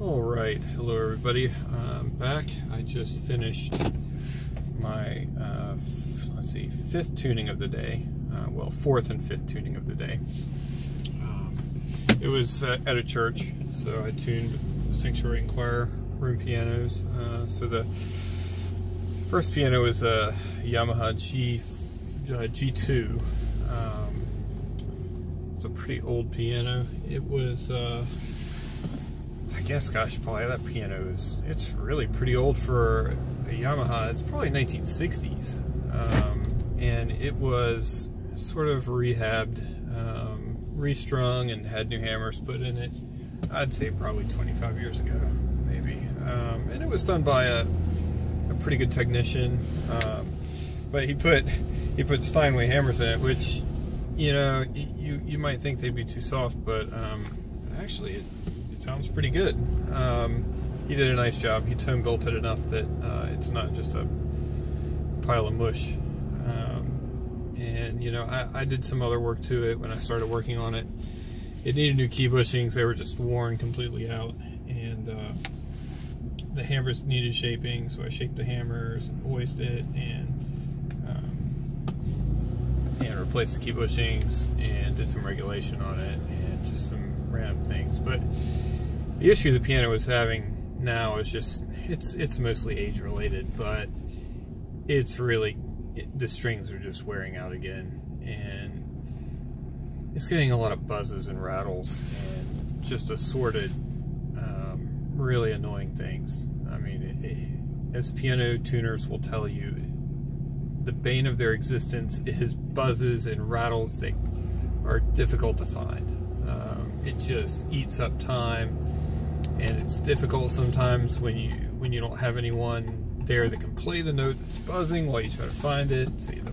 Alright, hello everybody, I'm back. I just finished my, fifth tuning of the day. Well, fourth and fifth tuning of the day. It was at a church, so I tuned the sanctuary and choir room pianos. So the first piano is a Yamaha G2. It's a pretty old piano. It was, I guess, gosh, probably that piano it's really pretty old for a Yamaha. It's probably 1960s. And it was sort of rehabbed, restrung, and had new hammers put in it. I'd say probably 25 years ago, maybe. And it was done by a pretty good technician. But he put Steinway hammers in it, which, you know, you might think they'd be too soft, but actually it sounds pretty good. He did a nice job. He tone built it enough that it's not just a pile of mush. And you know, I did some other work to it when I started working on it. It needed new key bushings. They were just worn completely out, and the hammers needed shaping, so I shaped the hammers and voiced it, and replaced the key bushings and did some regulation on it and just some random things. But the issue the piano is having now is just it's mostly age related, but it's really the strings are just wearing out again, and it's getting a lot of buzzes and rattles and just assorted really annoying things. I mean, as piano tuners will tell you, the bane of their existence is buzzes and rattles that are difficult to find. It just eats up time, and it's difficult sometimes when you don't have anyone there that can play the note that's buzzing while you try to find it. So you're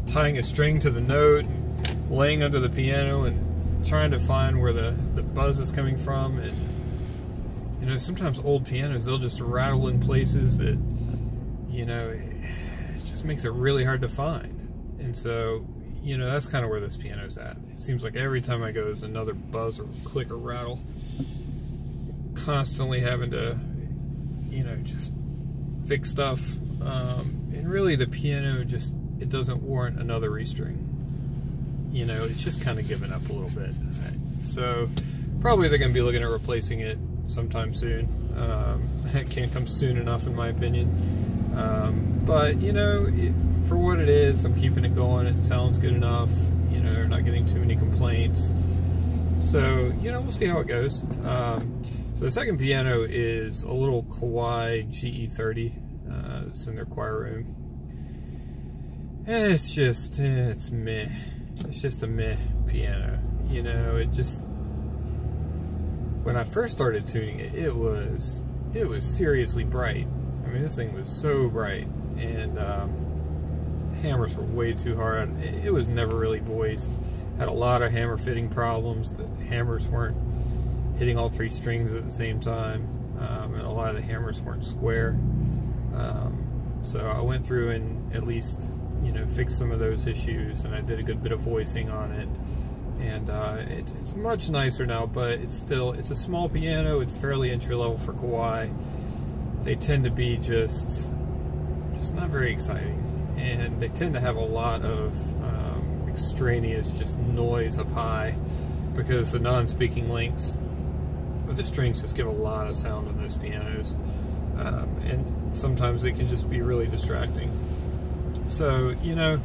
tying a string to the note, and laying under the piano, and trying to find where the buzz is coming from. And you know, sometimes old pianos, they'll just rattle in places that, you know, it just makes it really hard to find. And so, you know, that's kind of where this piano's at. It seems like every time I go, there's another buzz or click or rattle. Constantly having to, you know, just fix stuff. And really the piano just, it doesn't warrant another restring. You know, it's just kind of given up a little bit. So probably they're going to be looking at replacing it sometime soon. It can't come soon enough, in my opinion. But you know, for what it is, I'm keeping it going. It sounds good enough. You know, they're not getting too many complaints. So, you know, we'll see how it goes. So the second piano is a little Kawai GE30. It's in their choir room. And it's just, it's meh. It's just a meh piano. You know, it just, when I first started tuning it, it was seriously bright. I mean, this thing was so bright, and hammers were way too hard. It was never really voiced. Had a lot of hammer fitting problems. The hammers weren't hitting all three strings at the same time, and a lot of the hammers weren't square. So I went through and at least, you know, fixed some of those issues, and I did a good bit of voicing on it. And it's much nicer now, but it's a small piano. It's fairly entry level for Kawai. They tend to be just not very exciting, and they tend to have a lot of extraneous just noise up high, because the non-speaking links with the strings just give a lot of sound on those pianos, and sometimes they can just be really distracting. So, you know,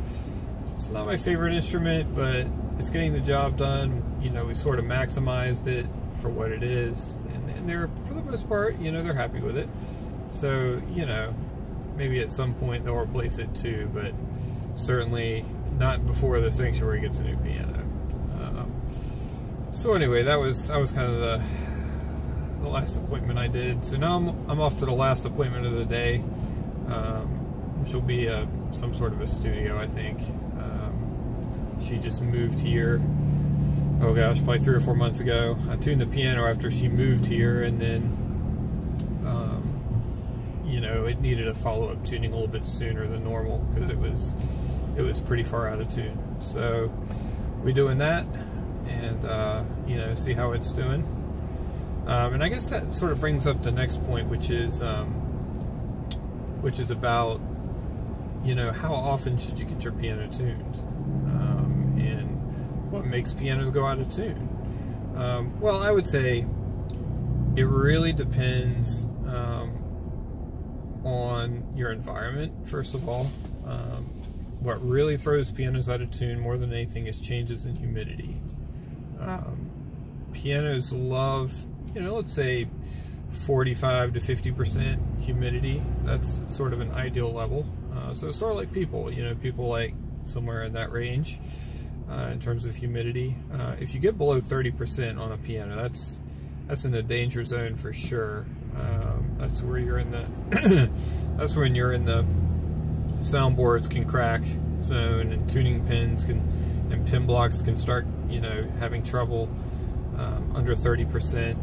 it's not my favorite instrument, but it's getting the job done. You know, we sort of maximized it for what it is, and they're, for the most part, you know, they're happy with it. So, you know, maybe at some point they'll replace it too, but certainly not before the sanctuary gets a new piano. So anyway, that was kind of the last appointment I did. So now I'm off to the last appointment of the day, which will be some sort of a studio, I think. She just moved here, oh gosh, probably 3 or 4 months ago. I tuned the piano after she moved here, and then you know, it needed a follow-up tuning a little bit sooner than normal, because it was pretty far out of tune. So we're doing that, and you know, see how it's doing. And I guess that sort of brings up the next point, which is about, you know, how often should you get your piano tuned, and what makes pianos go out of tune. Well, I would say it really depends on your environment, first of all. What really throws pianos out of tune more than anything is changes in humidity. Pianos love, you know, let's say 45 to 50% humidity. That's sort of an ideal level. So it's sort of like people, you know, people like somewhere in that range in terms of humidity. If you get below 30% on a piano, that's in the danger zone for sure. That's where you're in the that's when you're in the soundboards can crack zone, and tuning pins and pin blocks can start, you know, having trouble under 30%.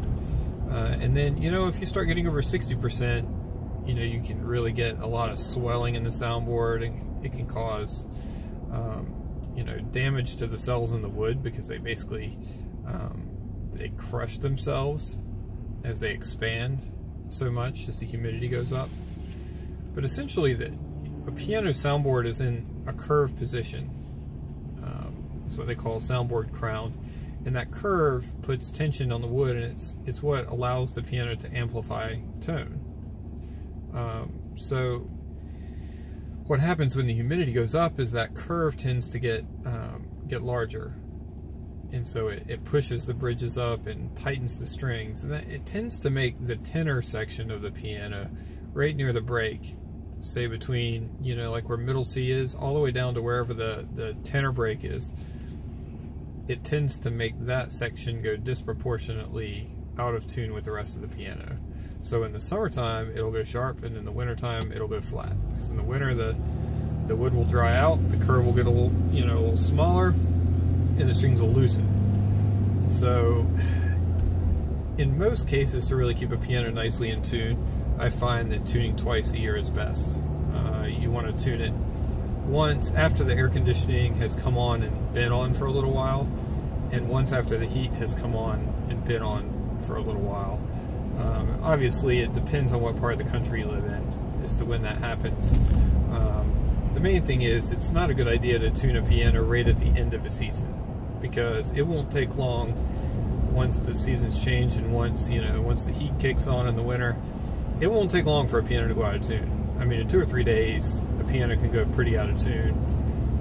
And then, you know, if you start getting over 60%, you know, you can really get a lot of swelling in the soundboard, and it can cause, you know, damage to the cells in the wood, because they basically they crush themselves as they expand so much as the humidity goes up. But essentially, a piano soundboard is in a curved position. It's what they call a soundboard crown. And that curve puts tension on the wood, and it's what allows the piano to amplify tone. So what happens when the humidity goes up is that curve tends to get larger, and so it pushes the bridges up and tightens the strings, and it tends to make the tenor section of the piano right near the break, say between, you know, like where middle C is, all the way down to wherever the tenor break is. It tends to make that section go disproportionately out of tune with the rest of the piano. So in the summertime, it'll go sharp, and in the wintertime, it'll go flat. Because in the winter, the wood will dry out, the curve will get a little, you know, a little smaller, and the strings will loosen. So in most cases, to really keep a piano nicely in tune, I find that tuning twice a year is best. You want to tune it once after the air conditioning has come on and been on for a little while, and once after the heat has come on and been on for a little while. Obviously, it depends on what part of the country you live in as to when that happens. The main thing is, it's not a good idea to tune a piano right at the end of a season, because it won't take long once the seasons change, and once the heat kicks on in the winter, it won't take long for a piano to go out of tune. I mean, in 2 or 3 days, a piano can go pretty out of tune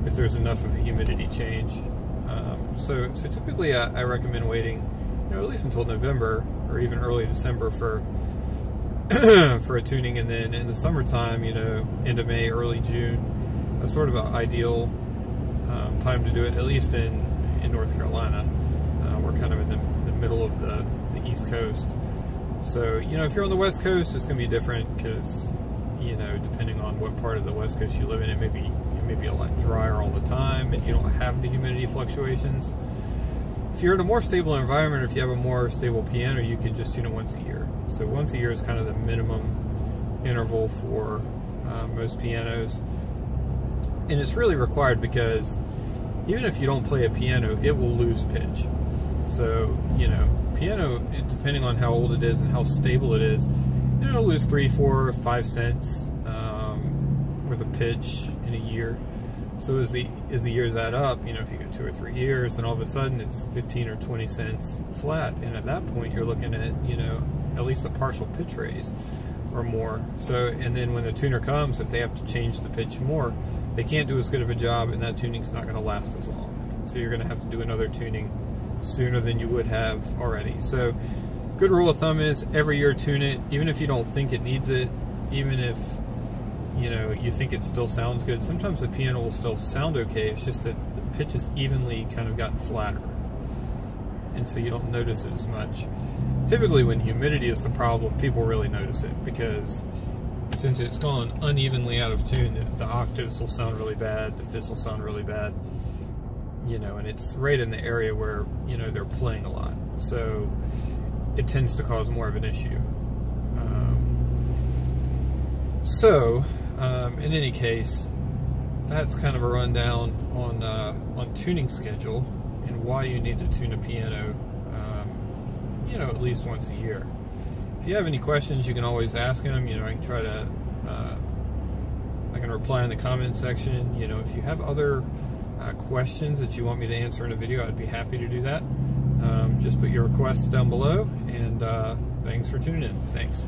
if there's enough of a humidity change. So typically I recommend waiting, you know, at least until November or even early December for for a tuning, and then in the summertime, you know, end of May, early June, that's sort of an ideal time to do it, at least in North Carolina. We're kind of in the middle of the East Coast. So, you know, if you're on the West Coast, it's going to be different, because, you know, depending on what part of the West Coast you live in, it may be a lot drier all the time, and you don't have the humidity fluctuations. If you're in a more stable environment, or if you have a more stable piano, you can just tune it once a year. So once a year is kind of the minimum interval for most pianos. And it's really required, because even if you don't play a piano, it will lose pitch. So, you know, piano, depending on how old it is and how stable it is, you know, it'll lose 3, 4, 5 cents worth of pitch in a year. So as the years add up, you know, if you get 2 or 3 years, and all of a sudden it's 15 or 20 cents flat, and at that point you're looking at, you know, at least a partial pitch raise or more. So, and then when the tuner comes, if they have to change the pitch more, they can't do as good of a job, and that tuning's not going to last as long. So you're going to have to do another tuning sooner than you would have already. So good rule of thumb is every year tune it, even if you don't think it needs it, even if, you know, you think it still sounds good. Sometimes the piano will still sound okay, it's just that the pitch has evenly kind of gotten flatter, and so you don't notice it as much. Typically when humidity is the problem, people really notice it, because since it's gone unevenly out of tune, the octaves will sound really bad, the fifths will sound really bad, you know, and it's right in the area where, you know, they're playing a lot, so it tends to cause more of an issue. In any case, that's kind of a rundown on tuning schedule and why you need to tune a piano, you know, at least once a year. If you have any questions, you can always ask them. You know, I can try to, I can reply in the comment section. You know, if you have other questions that you want me to answer in a video, I'd be happy to do that. Just put your requests down below, and thanks for tuning in. Thanks.